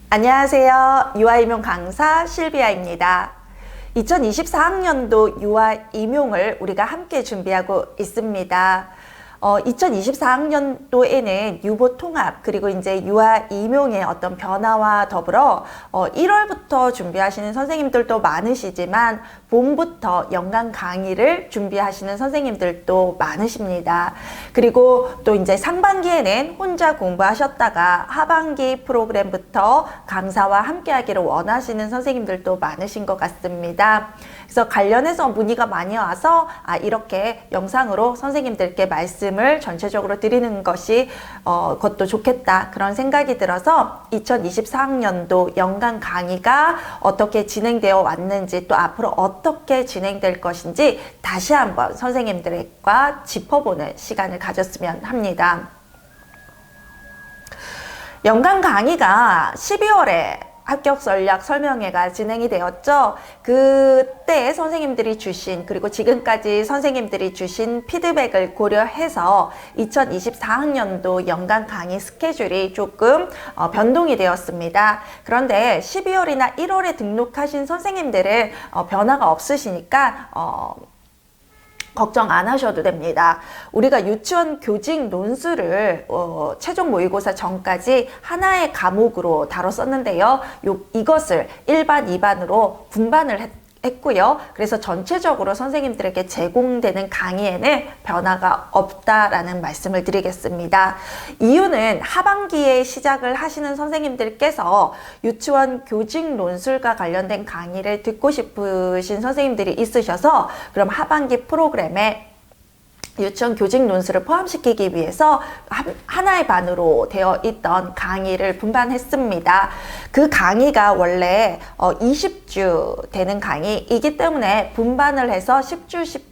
안녕하세요. 유아임용 강사 실비아입니다. 2024학년도 유아임용을 우리가 함께 준비하고 있습니다. 2024학년도에는 유보 통합 그리고 이제 유아임용의 어떤 변화와 더불어 1월부터 준비하시는 선생님들도 많으시지만 봄부터 연간 강의를 준비하시는 선생님들도 많으십니다. 그리고 또 이제 상반기에는 혼자 공부하셨다가 하반기 프로그램부터 강사와 함께 하기를 원하시는 선생님들도 많으신 것 같습니다. 그래서 관련해서 문의가 많이 와서 이렇게 영상으로 선생님들께 말씀을 전체적으로 드리는 것이 그것도 좋겠다 그런 생각이 들어서 2024학년도 연간 강의가 어떻게 진행되어 왔는지 또 앞으로 어떻게 진행될 것인지 다시 한번 선생님들과 짚어보는 시간을 가졌으면 합니다. 연간 강의가 12월에 합격 전략 설명회가 진행이 되었죠. 그때 선생님들이 주신 그리고 지금까지 선생님들이 주신 피드백을 고려해서 2024학년도 연간 강의 스케줄이 조금 변동이 되었습니다. 그런데 12월이나 1월에 등록하신 선생님들은 변화가 없으시니까 걱정 안 하셔도 됩니다. 우리가 유치원 교직 논술을 최종 모의고사 전까지 하나의 과목으로 다뤘었는데요. 이것을 1반, 2반으로 분반을 했고요. 그래서 전체적으로 선생님들에게 제공되는 강의에는 변화가 없다라는 말씀을 드리겠습니다. 이유는 하반기에 시작을 하시는 선생님들께서 유치원 교직 논술과 관련된 강의를 듣고 싶으신 선생님들이 있으셔서 그럼 하반기 프로그램에 유치원 교직 논술을 포함시키기 위해서 하나의 반으로 되어 있던 강의를 분반했습니다. 그 강의가 원래 20주 되는 강의이기 때문에 분반을 해서 10주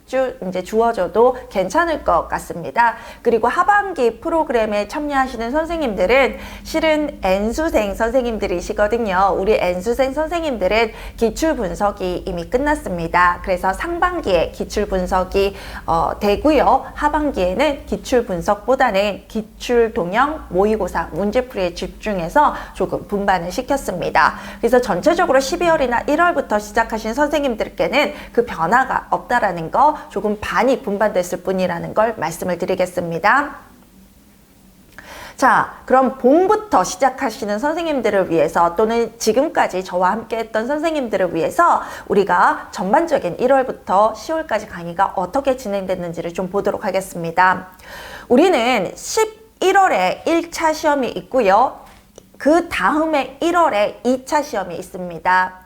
이제 주어져도 괜찮을 것 같습니다. 그리고 하반기 프로그램에 참여하시는 선생님들은 실은 N수생 선생님들이시거든요. 우리 N수생 선생님들은 기출 분석이 이미 끝났습니다. 그래서 상반기에 기출 분석이 되고요. 하반기에는 기출 분석보다는 기출 동형 모의고사 문제풀이에 집중해서 조금 분반을 시켰습니다. 그래서 전체적으로 12월이나 1월부터 시작하신 선생님들께는 그 변화가 없다라는 거 조금 반이 분반됐을 뿐이라는 걸 말씀을 드리겠습니다. 자, 그럼 봄부터 시작하시는 선생님들을 위해서 또는 지금까지 저와 함께 했던 선생님들을 위해서 우리가 전반적인 1월부터 10월까지 강의가 어떻게 진행됐는지를 좀 보도록 하겠습니다. 우리는 11월에 1차 시험이 있고요. 그 다음에 1월에 2차 시험이 있습니다.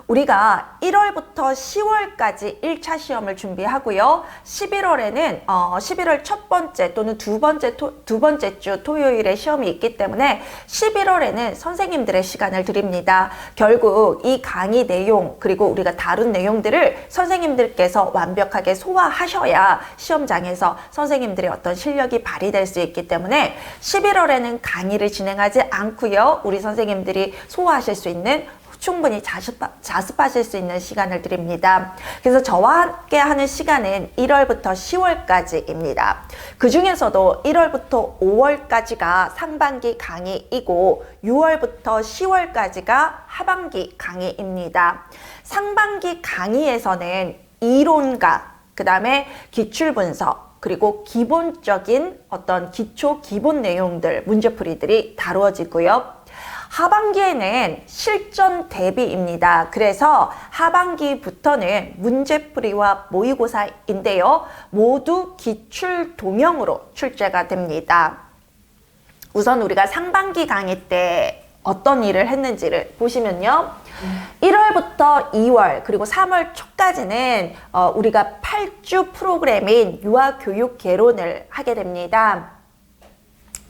우리가 1월부터 10월까지 1차 시험을 준비하고요. 11월에는 11월 첫 번째 또는 두 번째 주 토요일에 시험이 있기 때문에 11월에는 선생님들의 시간을 드립니다. 결국 이 강의 내용 그리고 우리가 다룬 내용들을 선생님들께서 완벽하게 소화하셔야 시험장에서 선생님들의 어떤 실력이 발휘될 수 있기 때문에 11월에는 강의를 진행하지 않고요. 우리 선생님들이 소화하실 수 있는 충분히 자습하실 수 있는 시간을 드립니다. 그래서 저와 함께 하는 시간은 1월부터 10월까지입니다. 그 중에서도 1월부터 5월까지가 상반기 강의이고 6월부터 10월까지가 하반기 강의입니다. 상반기 강의에서는 이론과 그 다음에 기출 분석 그리고 기본적인 어떤 기초 기본 내용들 문제풀이들이 다루어지고요. 하반기에는 실전 대비입니다. 그래서 하반기부터는 문제풀이와 모의고사인데요. 모두 기출 동형으로 출제가 됩니다. 우선 우리가 상반기 강의 때 어떤 일을 했는지를 보시면요. 1월부터 2월 그리고 3월 초까지는 우리가 8주 프로그램인 유아교육 개론을 하게 됩니다.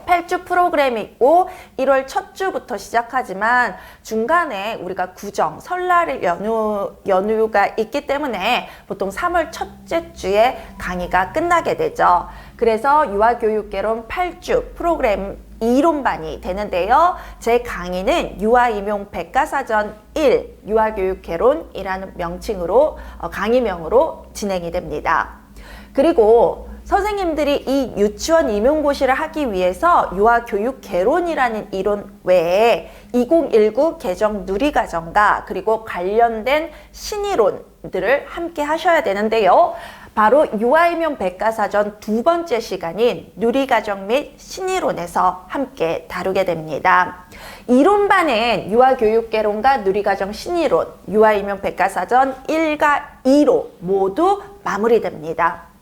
8주 프로그램이 있고 1월 첫 주부터 시작하지만 중간에 우리가 구정, 설날 연휴가 있기 때문에 보통 3월 첫째 주에 강의가 끝나게 되죠. 그래서 유아교육개론 8주 프로그램 이론반이 되는데요. 제 강의는 유아임용 백과사전 1 유아교육개론이라는 명칭으로 강의명으로 진행이 됩니다. 그리고 선생님들이 이 유치원 임용고시를 하기 위해서 유아교육개론이라는 이론 외에 2019 개정 누리과정과 그리고 관련된 신이론들을 함께 하셔야 되는데요. 바로 유아임용 백과사전 두 번째 시간인 누리과정 및 신이론에서 함께 다루게 됩니다. 이론반은 유아교육개론과 누리과정 신이론, 유아임용 백과사전 1과 2로 모두 마무리됩니다.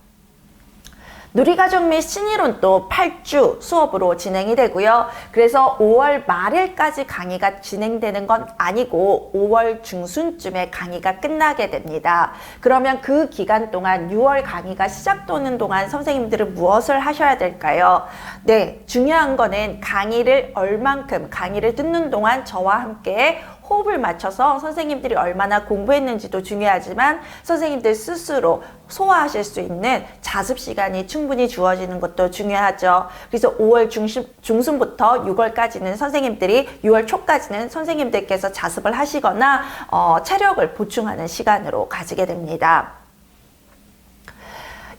누리과정 및 신이론도 8주 수업으로 진행이 되고요. 그래서 5월 말일까지 강의가 진행되는 건 아니고 5월 중순쯤에 강의가 끝나게 됩니다. 그러면 그 기간 동안 6월 강의가 시작되는 동안 선생님들은 무엇을 하셔야 될까요? 네, 중요한 거는 강의를 얼만큼 강의를 듣는 동안 저와 함께 호흡을 맞춰서 선생님들이 얼마나 공부했는지도 중요하지만 선생님들 스스로 소화하실 수 있는 자습 시간이 충분히 주어지는 것도 중요하죠. 그래서 5월 중순부터 6월까지는 선생님들이 6월 초까지는 선생님들께서 자습을 하시거나 체력을 보충하는 시간으로 가지게 됩니다.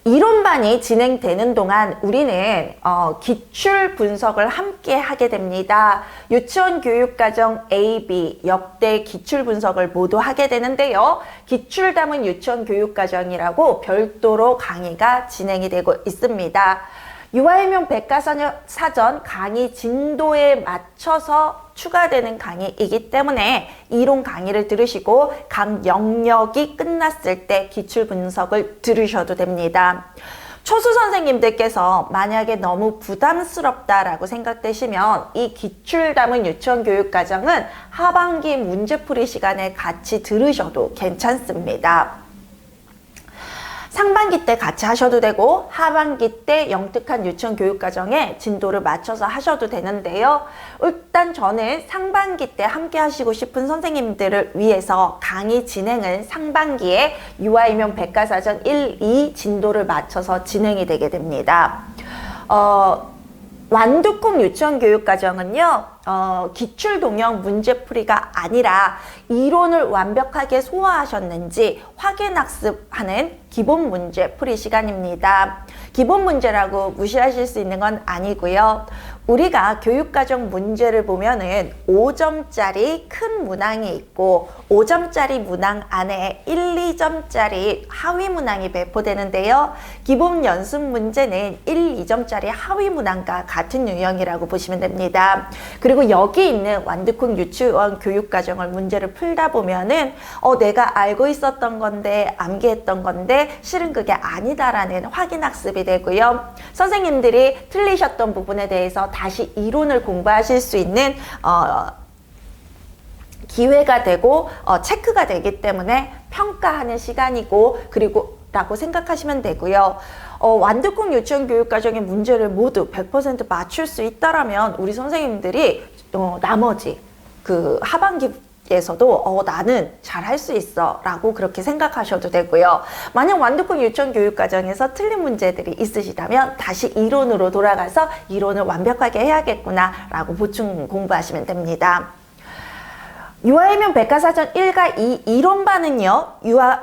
이론반이 진행되는 동안 우리는 기출 분석을 함께 하게 됩니다. 유치원 교육과정 A, B 역대 기출 분석을 모두 하게 되는데요. 기출 담은 유치원 교육과정이라고 별도로 강의가 진행이 되고 있습니다. 유아임용 백과사전 강의 진도에 맞춰서 추가되는 강의이기 때문에 이론 강의를 들으시고 각 영역이 끝났을 때 기출 분석을 들으셔도 됩니다. 초수 선생님들께서 만약에 너무 부담스럽다라고 생각되시면 이 기출 담은 유치원 교육과정은 하반기 문제풀이 시간에 같이 들으셔도 괜찮습니다. 상반기 때 같이 하셔도 되고 하반기 때 영특한 유치원 교육과정에 진도를 맞춰서 하셔도 되는데요. 일단 저는 상반기 때 함께 하시고 싶은 선생님들을 위해서 강의 진행은 상반기에 유아임용 백과사전 1, 2 진도를 맞춰서 진행이 되게 됩니다. 완두콩 유치원 교육과정은요, 기출 동형 문제풀이가 아니라 이론을 완벽하게 소화하셨는지 확인학습하는 기본 문제풀이 시간입니다. 기본 문제라고 무시하실 수 있는 건 아니고요. 우리가 교육과정 문제를 보면은 5점짜리 큰 문항이 있고 5점짜리 문항 안에 1, 2점짜리 하위 문항이 배포되는데요. 기본 연습 문제는 1, 2점짜리 하위 문항과 같은 유형이라고 보시면 됩니다. 그리고 여기 있는 완두콩 유치원 교육과정을 문제를 풀다 보면은 내가 알고 있었던 건데 암기했던 건데 실은 그게 아니다라는 확인학습이 되고요. 선생님들이 틀리셨던 부분에 대해서 다시 이론을 공부하실 수 있는 기회가 되고 체크가 되기 때문에 평가하는 시간이고 그리고 라고 생각하시면 되고요. 완두콩 유치원 교육과정의 문제를 모두 100% 맞출 수 있다라면 우리 선생님들이 나머지 그 하반기에서도 나는 잘 할 수 있어 라고 그렇게 생각하셔도 되고요. 만약 완두콩 유치원 교육과정에서 틀린 문제들이 있으시다면 다시 이론으로 돌아가서 이론을 완벽하게 해야겠구나 라고 보충 공부하시면 됩니다. 유아임용 백과사전 1과 2 이론반은요,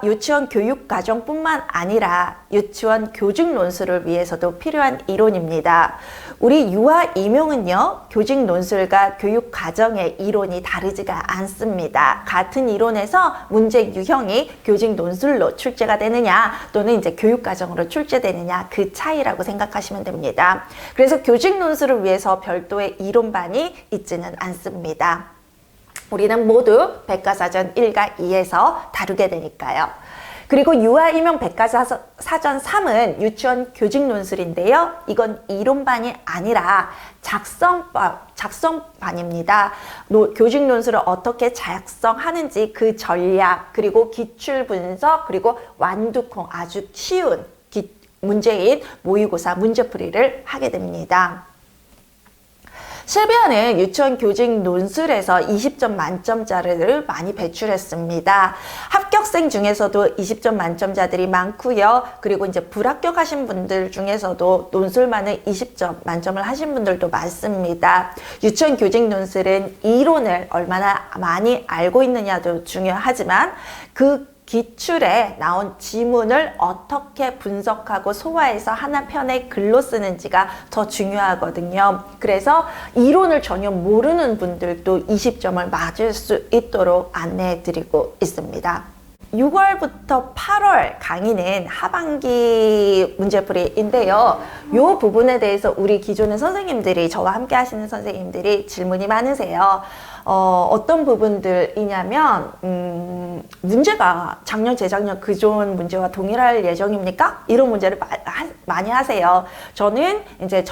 유치원 교육과정뿐만 아니라 유치원 교직 논술을 위해서도 필요한 이론입니다. 우리 유아임용은요, 교직 논술과 교육과정의 이론이 다르지가 않습니다. 같은 이론에서 문제 유형이 교직 논술로 출제가 되느냐 또는 이제 교육과정으로 출제되느냐 그 차이라고 생각하시면 됩니다. 그래서 교직 논술을 위해서 별도의 이론반이 있지는 않습니다. 우리는 모두 백과사전 1과 2에서 다루게 되니까요. 그리고 유아임용 백과사전 3은 유치원 교직 논술인데요. 이건 이론반이 아니라 작성반입니다. 교직 논술을 어떻게 작성하는지 그 전략, 그리고 기출 분석, 그리고 완두콩 아주 쉬운 문제인 모의고사 문제풀이를 하게 됩니다. 실비아는 유치원 교직 논술에서 20점 만점자를 많이 배출했습니다. 합격생 중에서도 20점 만점자들이 많고요. 그리고 이제 불합격하신 분들 중에서도 논술만은 20점 만점을 하신 분들도 많습니다. 유치원 교직 논술은 이론을 얼마나 많이 알고 있느냐도 중요하지만 그 기출에 나온 지문을 어떻게 분석하고 소화해서 하나 편의 글로 쓰는지가 더 중요하거든요. 그래서 이론을 전혀 모르는 분들도 20점을 맞을 수 있도록 안내해 드리고 있습니다. 6월부터 8월 강의는 하반기 문제풀이인데요. 이 부분에 대해서 우리 기존의 선생님들이, 저와 함께 하시는 선생님들이 질문이 많으세요. 어떤 부분들이냐면 문제가 작년, 재작년 그전 문제와 동일할 예정입니까? 이런 문제를 많이 하세요. 저는 이제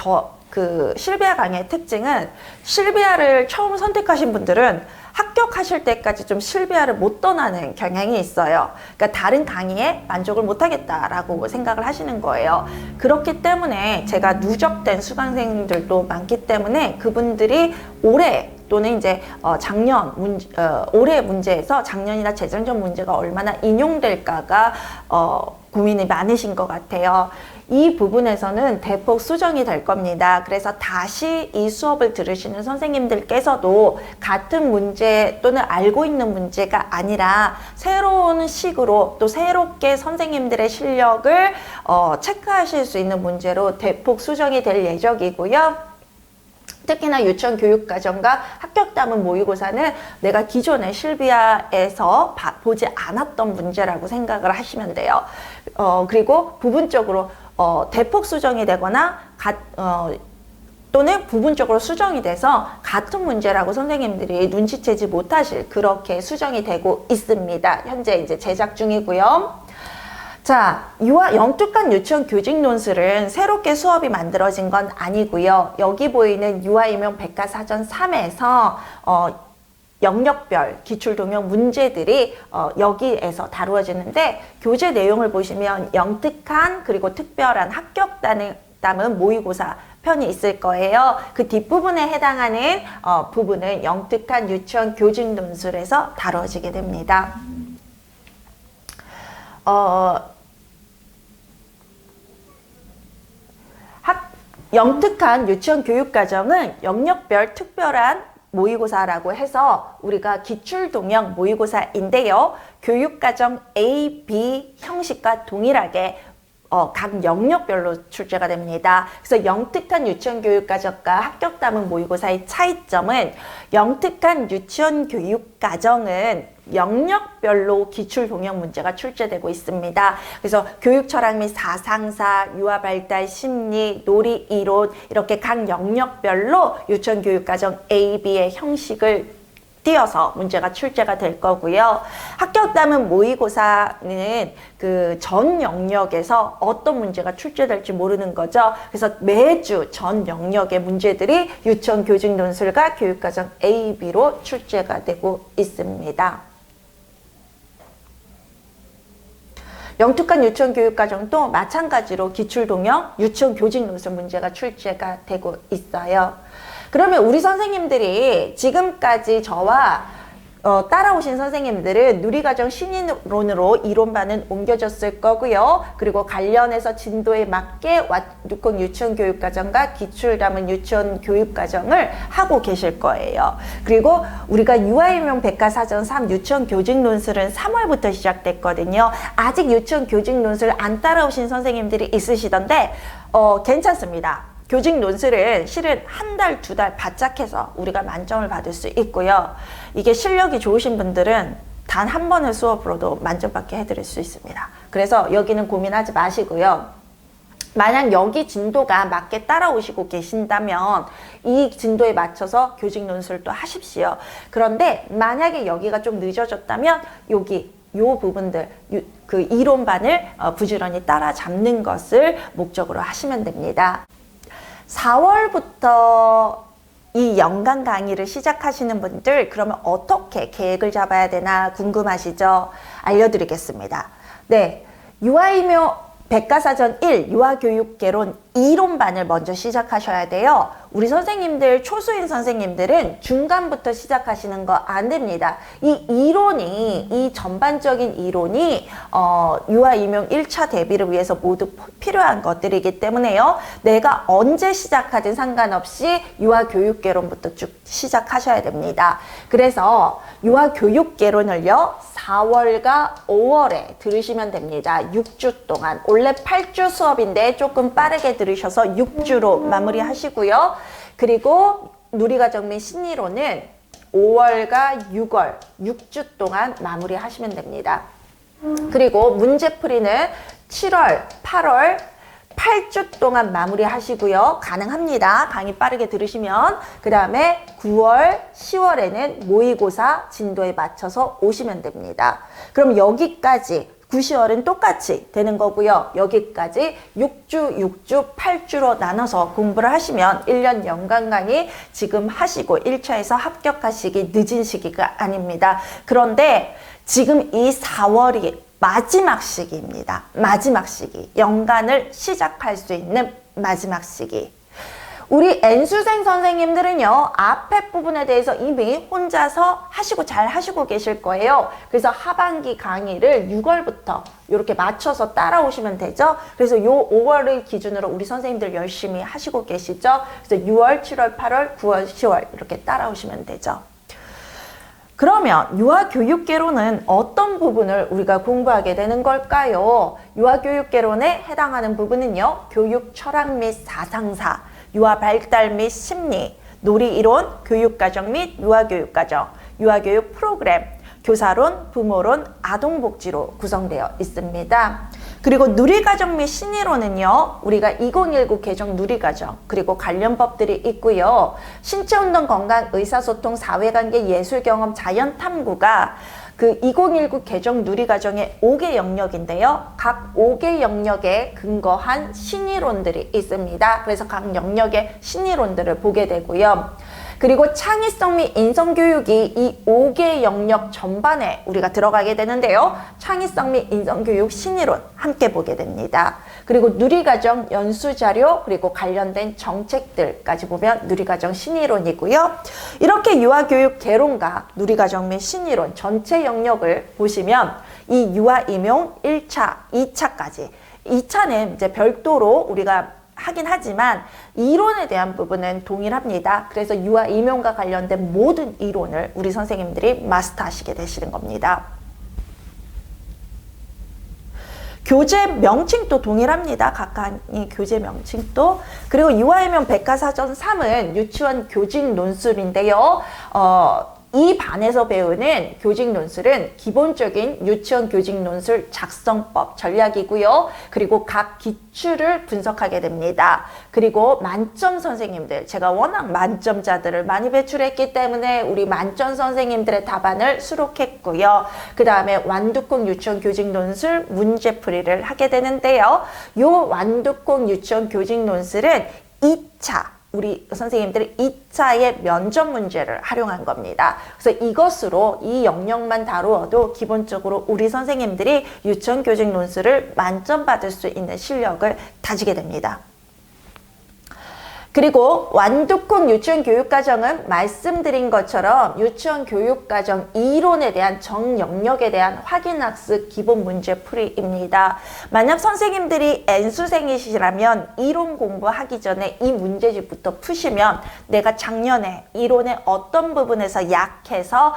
실비아 강의의 특징은, 실비아를 처음 선택하신 분들은 합격하실 때까지 좀 실비아를 못 떠나는 경향이 있어요. 그러니까 다른 강의에 만족을 못 하겠다라고 생각을 하시는 거예요. 그렇기 때문에 제가 누적된 수강생들도 많기 때문에 그분들이 올해 또는 이제 올해 문제에서 작년이나 재작년 문제가 얼마나 인용될까가 고민이 많으신 것 같아요. 이 부분에서는 대폭 수정이 될 겁니다. 그래서 다시 이 수업을 들으시는 선생님들께서도 같은 문제 또는 알고 있는 문제가 아니라 새로운 식으로 또 새롭게 선생님들의 실력을 체크하실 수 있는 문제로 대폭 수정이 될 예정이고요. 특히나 유치원 교육과정과 합격담은 모의고사는 내가 기존의 실비아에서 보지 않았던 문제라고 생각을 하시면 돼요. 그리고 부분적으로 대폭 수정이 되거나 또는 부분적으로 수정이 돼서 같은 문제라고 선생님들이 눈치채지 못하실, 그렇게 수정이 되고 있습니다. 현재 이제 제작 중이고요. 자, 영특한 유치원 교직 논술은 새롭게 수업이 만들어진 건 아니고요. 여기 보이는 유아임용 백과사전 3에서 영역별 기출동형 문제들이 여기에서 다루어지는데, 교재 내용을 보시면 영특한 그리고 특별한 합격담은 모의고사 편이 있을 거예요. 그 뒷부분에 해당하는 부분은 영특한 유치원 교직 논술에서 다루어지게 됩니다. 영특한 유치원 교육과정은 영역별 특별한 모의고사라고 해서 우리가 기출동형 모의고사인데요. 교육과정 A, B 형식과 동일하게 각 영역별로 출제가 됩니다. 그래서 영특한 유치원 교육과정과 합격담은 모의고사의 차이점은, 영특한 유치원 교육과정은 영역별로 기출 동형 문제가 출제되고 있습니다. 그래서 교육 철학 및 사상사, 유아 발달 심리, 놀이 이론, 이렇게 각 영역별로 유치원 교육과정 A, B의 형식을 띄어서 문제가 출제가 될 거고요. 합격담은 모의고사는 그 전 영역에서 어떤 문제가 출제될지 모르는 거죠. 그래서 매주 전 영역의 문제들이 유치원 교직 논술과 교육과정 A, B로 출제가 되고 있습니다. 영특한 유치원 교육과정도 마찬가지로 기출동형 유치원 교직 논술 문제가 출제가 되고 있어요. 그러면 우리 선생님들이 지금까지 저와 따라오신 선생님들은 누리과정 신인론으로 이론반은 옮겨졌을 거고요. 그리고 관련해서 진도에 맞게 왓6공 유치원 교육과정과 기출담은 유치원 교육과정을 하고 계실 거예요. 그리고 우리가 유아임용 백과사전 3 유치원 교직 논술은 3월부터 시작됐거든요. 아직 유치원 교직 논술 안 따라오신 선생님들이 있으시던데 괜찮습니다. 교직 논술은 실은 한 달, 두 달 바짝해서 우리가 만점을 받을 수 있고요. 이게 실력이 좋으신 분들은 단 한 번의 수업으로도 만점받게 해드릴 수 있습니다. 그래서 여기는 고민하지 마시고요. 만약 여기 진도가 맞게 따라오시고 계신다면 이 진도에 맞춰서 교직 논술도 하십시오. 그런데 만약에 여기가 좀 늦어졌다면 요 부분들, 그 이론반을 부지런히 따라잡는 것을 목적으로 하시면 됩니다. 4월부터 이 연간 강의를 시작하시는 분들, 그러면 어떻게 계획을 잡아야 되나 궁금하시죠? 알려드리겠습니다. 네, 유아임용 백과사전 1 유아교육개론 이론반을 먼저 시작하셔야 돼요. 우리 선생님들, 초수인 선생님들은 중간부터 시작하시는 거 안 됩니다. 이 전반적인 이론이 유아 임용 1차 대비를 위해서 모두 필요한 것들이기 때문에요. 내가 언제 시작하든 상관없이 유아교육개론부터 쭉 시작하셔야 됩니다. 그래서 유아교육개론을요, 4월과 5월에 들으시면 됩니다. 6주 동안. 원래 8주 수업인데 조금 빠르게 들으셔서 6주로 마무리하시고요. 그리고 누리과정 및 신이론은 5월과 6월 6주 동안 마무리하시면 됩니다. 그리고 문제풀이는 7월, 8월 8주 동안 마무리하시고요. 가능합니다. 강의 빠르게 들으시면. 그 다음에 9월, 10월에는 모의고사 진도에 맞춰서 오시면 됩니다. 그럼 여기까지 9, 10월은 똑같이 되는 거고요. 여기까지 6주, 8주로 나눠서 공부를 하시면 1년 연간 강의 지금 하시고 1차에서 합격하시기 늦은 시기가 아닙니다. 그런데 지금 이 4월이 마지막 시기입니다. 마지막 시기. 연간을 시작할 수 있는 마지막 시기. 우리 N수생 선생님들은요, 앞에 부분에 대해서 이미 혼자서 잘 하시고 계실 거예요. 그래서 하반기 강의를 6월부터 이렇게 맞춰서 따라오시면 되죠. 그래서 요 5월을 기준으로 우리 선생님들 열심히 하시고 계시죠. 그래서 6월, 7월, 8월, 9월, 10월 이렇게 따라오시면 되죠. 그러면 유아교육개론은 어떤 부분을 우리가 공부하게 되는 걸까요? 유아교육개론에 해당하는 부분은요, 교육 철학 및 사상사, 유아 발달 및 심리, 놀이이론, 교육과정 및 유아교육과정, 유아교육 프로그램, 교사론, 부모론, 아동복지로 구성되어 있습니다. 그리고 누리과정 및 신이론은요, 우리가 2019 개정 누리과정, 그리고 관련 법들이 있고요. 신체운동, 건강, 의사소통, 사회관계, 예술경험, 자연탐구가 그 2019 개정 누리과정의 5개 영역인데요. 각 5개 영역에 근거한 신이론들이 있습니다. 그래서 각 영역의 신이론들을 보게 되고요. 그리고 창의성 및 인성교육이 이 5개 영역 전반에 우리가 들어가게 되는데요. 창의성 및 인성교육 신이론 함께 보게 됩니다. 그리고 누리과정 연수자료, 그리고 관련된 정책들까지 보면 누리과정 신이론이고요. 이렇게 유아교육 개론과 누리과정 및 신이론 전체 영역을 보시면 이 유아임용 1차, 2차까지 2차는 이제 별도로 우리가 하긴 하지만 이론에 대한 부분은 동일합니다. 그래서 유아 임용과 관련된 모든 이론을 우리 선생님들이 마스터하시게 되시는 겁니다. 교재 명칭도 동일합니다. 각각의 교재 명칭도. 그리고 유아임용 백과사전 3은 유치원 교직 논술인데요. 이 반에서 배우는 교직 논술은 기본적인 유치원 교직 논술 작성법 전략이고요. 그리고 각 기출을 분석하게 됩니다. 그리고 만점 선생님들, 제가 워낙 만점자들을 많이 배출했기 때문에 우리 만점 선생님들의 답안을 수록했고요. 그 다음에 완두콩 유치원 교직 논술 문제풀이를 하게 되는데요. 요 완두콩 유치원 교직 논술은 2차 우리 선생님들이 2차의 면접 문제를 활용한 겁니다. 그래서 이것으로 이 영역만 다루어도 기본적으로 우리 선생님들이 유치원 교직 논술을 만점 받을 수 있는 실력을 다지게 됩니다. 그리고 완두콩 유치원 교육과정은 말씀드린 것처럼 유치원 교육과정 이론에 대한 정 영역에 대한 확인학습 기본 문제풀이입니다. 만약 선생님들이 N수생이시라면 이론 공부하기 전에 이 문제집부터 푸시면 내가 작년에 이론의 어떤 부분에서 약해서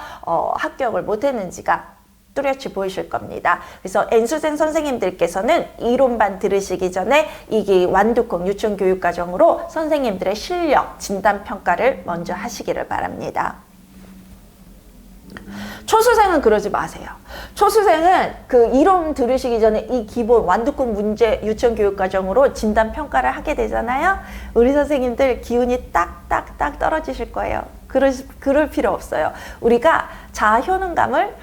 합격을 못했는지가 뚜렷이 보이실 겁니다. 그래서 N수생 선생님들께서는 이론반 들으시기 전에 이게 완두콩 유치원 교육과정으로 선생님들의 실력 진단평가를 먼저 하시기를 바랍니다. 초수생은 그러지 마세요. 초수생은 그 이론 들으시기 전에 이 기본 완두콩 문제 유치원 교육과정으로 진단평가를 하게 되잖아요. 우리 선생님들 기운이 딱딱딱 떨어지실 거예요. 그럴 필요 없어요. 우리가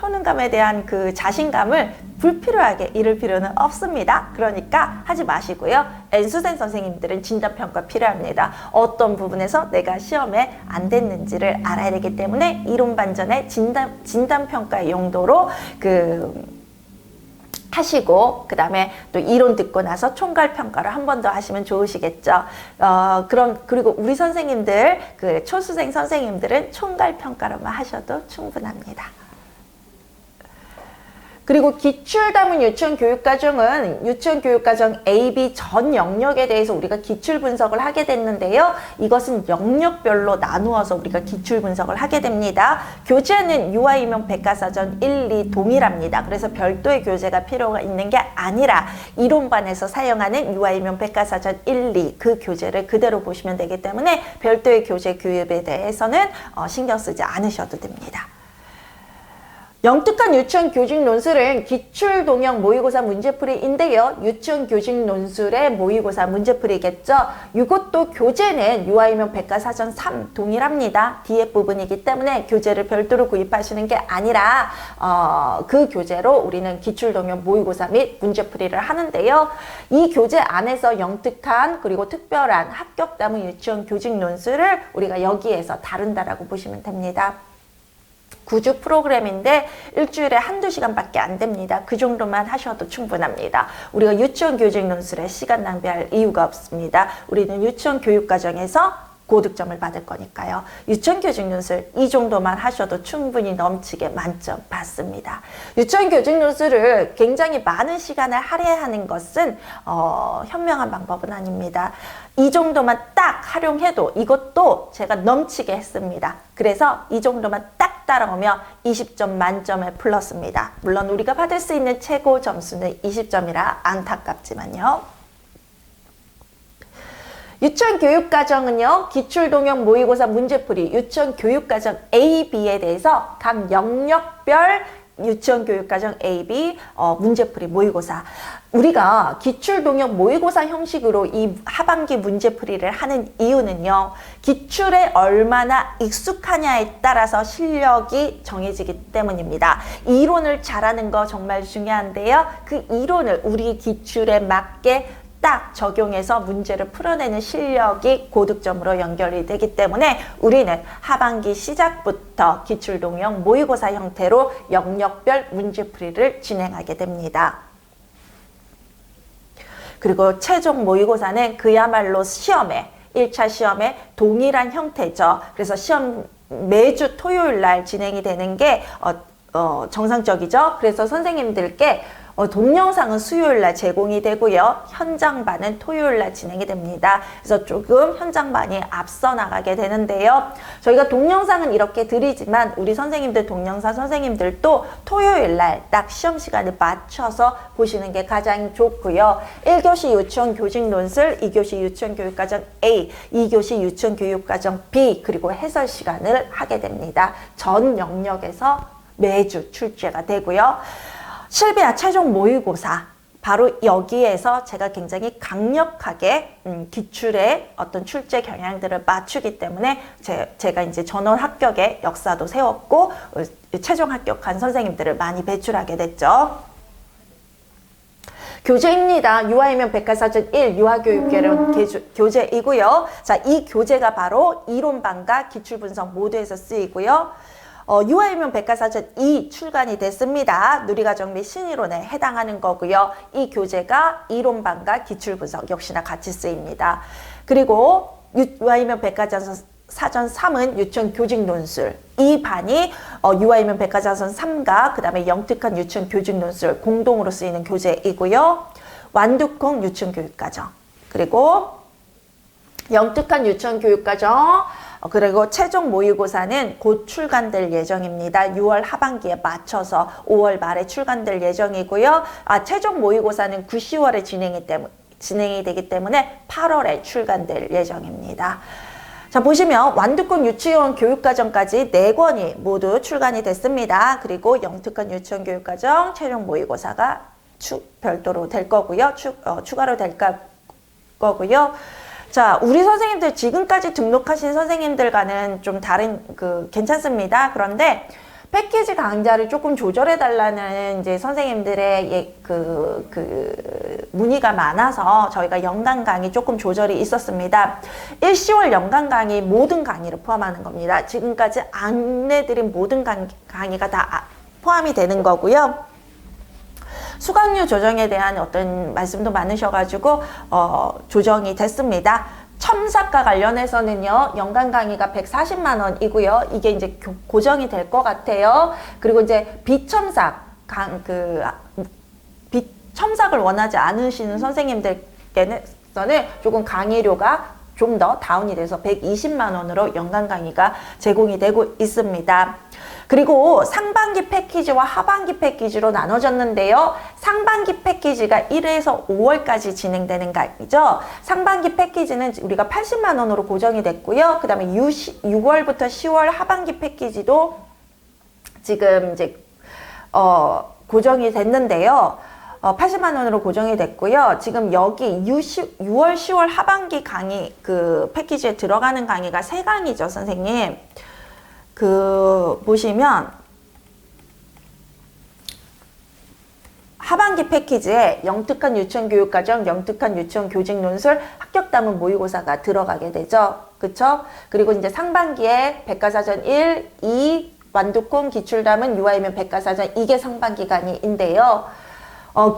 효능감에 대한 그 자신감을 불필요하게 잃을 필요는 없습니다. 그러니까 하지 마시고요. N수생 선생님들은 진단평가 필요합니다. 어떤 부분에서 내가 시험에 안 됐는지를 알아야 되기 때문에 이론 반전의 진단평가의 용도로 하시고 그다음에 또 이론 듣고 나서 총괄 평가를 한 번 더 하시면 좋으시겠죠. 그리고 우리 선생님들 그 초수생 선생님들은 총괄 평가로만 하셔도 충분합니다. 그리고 기출다문 유치원교육과정은 유치원교육과정 A, B 전 영역에 대해서 우리가 기출 분석을 하게 됐는데요. 이것은 영역별로 나누어서 우리가 기출 분석을 하게 됩니다. 교재는 유아이명 백과사전 1, 2 동일합니다. 그래서 별도의 교재가 필요가 있는 게 아니라 이론반에서 사용하는 유아이명 백과사전 1, 2 그 교재를 그대로 보시면 되기 때문에 별도의 교재 교육에 대해서는 신경 쓰지 않으셔도 됩니다. 영특한 유치원 교직 논술은 기출 동형 모의고사 문제풀이인데요. 유치원 교직 논술의 모의고사 문제풀이겠죠. 이것도 교재는 유아이명 백과사전 3 동일합니다. 뒤에 부분이기 때문에 교재를 별도로 구입하시는 게 아니라 그 교재로 우리는 기출 동형 모의고사 및 문제풀이를 하는데요. 이 교재 안에서 영특한 그리고 특별한 합격다문 유치원 교직 논술을 우리가 여기에서 다룬다라고 보시면 됩니다. 9주 프로그램인데 일주일에 한두 시간밖에 안 됩니다. 그 정도만 하셔도 충분합니다. 우리가 유치원 교직 논술에 시간 낭비할 이유가 없습니다. 우리는 유치원 교육과정에서 고득점을 받을 거니까요. 유치원 교직 논술 이 정도만 하셔도 충분히 넘치게 만점 받습니다. 유치원 교직 논술을 굉장히 많은 시간을 할애하는 것은 현명한 방법은 아닙니다. 이 정도만 딱 활용해도 이것도 제가 넘치게 했습니다. 그래서 이 정도만 딱 따라오면 20점 만점에 플러스입니다. 물론 우리가 받을 수 있는 최고 점수는 20점이라 안타깝지만요. 유치원 교육과정은요, 기출동형 모의고사 문제풀이, 유치원 교육과정 A, B에 대해서 각 영역별 유치원 교육과정 A, B 문제풀이 모의고사. 우리가 기출동형 모의고사 형식으로 이 하반기 문제풀이를 하는 이유는요, 기출에 얼마나 익숙하냐에 따라서 실력이 정해지기 때문입니다. 이론을 잘하는 거 정말 중요한데요. 그 이론을 우리 기출에 맞게 딱 적용해서 문제를 풀어내는 실력이 고득점으로 연결이 되기 때문에 우리는 하반기 시작부터 기출동형 모의고사 형태로 영역별 문제풀이를 진행하게 됩니다. 그리고 최종 모의고사는 그야말로 시험에 1차 시험에 동일한 형태죠. 그래서 시험 매주 토요일 날 진행이 되는 게 정상적이죠. 그래서 선생님들께 동영상은 수요일 날 제공이 되고요. 현장반은 토요일 날 진행이 됩니다. 그래서 조금 현장반이 앞서 나가게 되는데요. 저희가 동영상은 이렇게 드리지만 우리 선생님들, 동영상 선생님들도 토요일 날 딱 시험 시간을 맞춰서 보시는 게 가장 좋고요. 1교시 유치원 교직 논술, 2교시 유치원 교육과정 A, 2교시 유치원 교육과정 B, 그리고 해설 시간을 하게 됩니다. 전 영역에서 매주 출제가 되고요. 실비아 최종 모의고사, 바로 여기에서 제가 굉장히 강력하게 기출의 어떤 출제 경향들을 맞추기 때문에 제가 이제 전원 합격의 역사도 세웠고 최종 합격한 선생님들을 많이 배출하게 됐죠. 교재입니다. 유아이명 백과사전 1 유아교육개론 교재이고요. 자, 이 교재가 바로 이론반과 기출분석 모두에서 쓰이고요. 유아이명 백과사전 2 출간이 됐습니다. 누리과정 및 신이론에 해당하는 거고요. 이 교재가 이론반과 기출분석 역시나 같이 쓰입니다. 그리고 유아이명 백과사전 3은 유치원 교직 논술. 이 반이 유아이명 백과사전 3과 그 다음에 영특한 유치원 교직 논술 공동으로 쓰이는 교재이고요. 완두콩 유치원 교육과정. 그리고 영특한 유치원 교육과정 그리고 최종 모의고사는 곧 출간될 예정입니다. 6월 하반기에 맞춰서 5월 말에 출간될 예정이고요. 최종 모의고사는 9, 10월에 진행이 되기 때문에 8월에 출간될 예정입니다. 자, 보시면 완두콩 유치원 교육과정까지 4권이 모두 출간이 됐습니다. 그리고 영특한 유치원 교육과정 최종 모의고사가 별도로 될 거고요. 추가로 될 거고요. 자, 우리 선생님들 지금까지 등록하신 선생님들과는 좀 다른 괜찮습니다. 그런데 패키지 강좌를 조금 조절해 달라는 이제 선생님들의 문의가 많아서 저희가 연간 강의 조금 조절이 있었습니다. 1, 10월 연간 강의 모든 강의를 포함하는 겁니다. 지금까지 안내드린 모든 강의가 다 포함이 되는 거고요. 수강료 조정에 대한 어떤 말씀도 많으셔가지고 조정이 됐습니다. 첨삭과 관련해서는요, 연간 강의가 140만 원이고요. 이게 이제 고정이 될 것 같아요. 그리고 이제 비첨삭, 비첨삭을 원하지 않으시는 선생님들께서는 조금 강의료가 좀 더 다운이 돼서 120만 원으로 연간 강의가 제공이 되고 있습니다. 그리고 상반기 패키지와 하반기 패키지로 나눠졌는데요. 상반기 패키지가 1회에서 5월까지 진행되는 강의죠. 상반기 패키지는 우리가 80만 원으로 고정이 됐고요. 그 다음에 6월부터 10월 하반기 패키지도 지금 이제 고정이 됐는데요. 80만 원으로 고정이 됐고요. 지금 여기 6월, 10월 하반기 강의 그 패키지에 들어가는 강의가 3강이죠, 선생님. 보시면 하반기 패키지에 영특한 유치원교육과정, 영특한 유치원 교직 논술, 합격담은 모의고사가 들어가게 되죠. 그쵸? 그리고 이제 상반기에 백과사전 1, 2, 완두콩, 기출담은 유아이면 백과사전, 이게 상반기 강의인데요.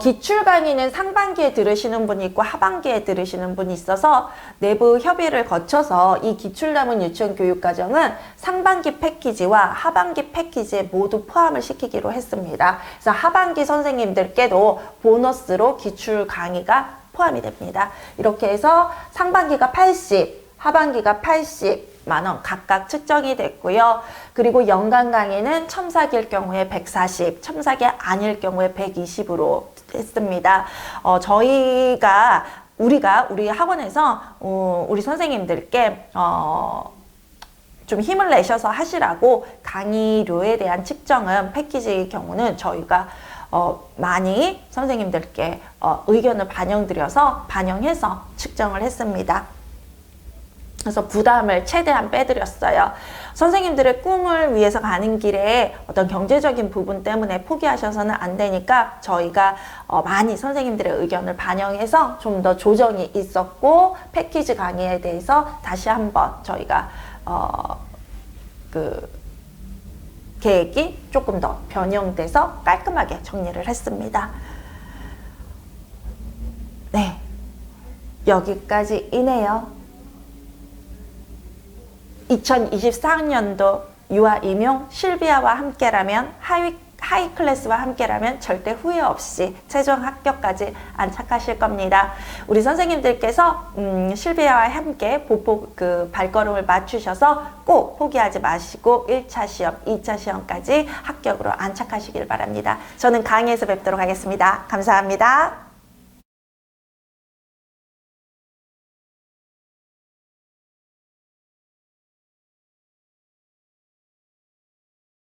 기출 강의는 상반기에 들으시는 분이 있고 하반기에 들으시는 분이 있어서 내부 협의를 거쳐서 이 기출담은 유치원 교육과정은 상반기 패키지와 하반기 패키지에 모두 포함을 시키기로 했습니다. 그래서 하반기 선생님들께도 보너스로 기출 강의가 포함이 됩니다. 이렇게 해서 상반기가 80, 하반기가 80만 원 각각 측정이 됐고요. 그리고 연간 강의는 첨삭일 경우에 140, 첨삭이 아닐 경우에 120으로 했습니다. 우리 학원에서 우리 선생님들께 좀 힘을 내셔서 하시라고 강의료에 대한 측정은 패키지의 경우는 저희가 많이 선생님들께 의견을 반영해서 측정을 했습니다. 그래서 부담을 최대한 빼드렸어요. 선생님들의 꿈을 위해서 가는 길에 어떤 경제적인 부분 때문에 포기하셔서는 안 되니까 저희가 많이 선생님들의 의견을 반영해서 좀 더 조정이 있었고, 패키지 강의에 대해서 다시 한번 저희가 계획이 조금 더 변형돼서 깔끔하게 정리를 했습니다. 네, 여기까지이네요. 2024학년도 유아 임용 실비아와 함께라면 하이 클래스와 함께라면 절대 후회 없이 최종 합격까지 안착하실 겁니다. 우리 선생님들께서 실비아와 함께 보폭 발걸음을 맞추셔서 꼭 포기하지 마시고 1차 시험, 2차 시험까지 합격으로 안착하시길 바랍니다. 저는 강의에서 뵙도록 하겠습니다. 감사합니다.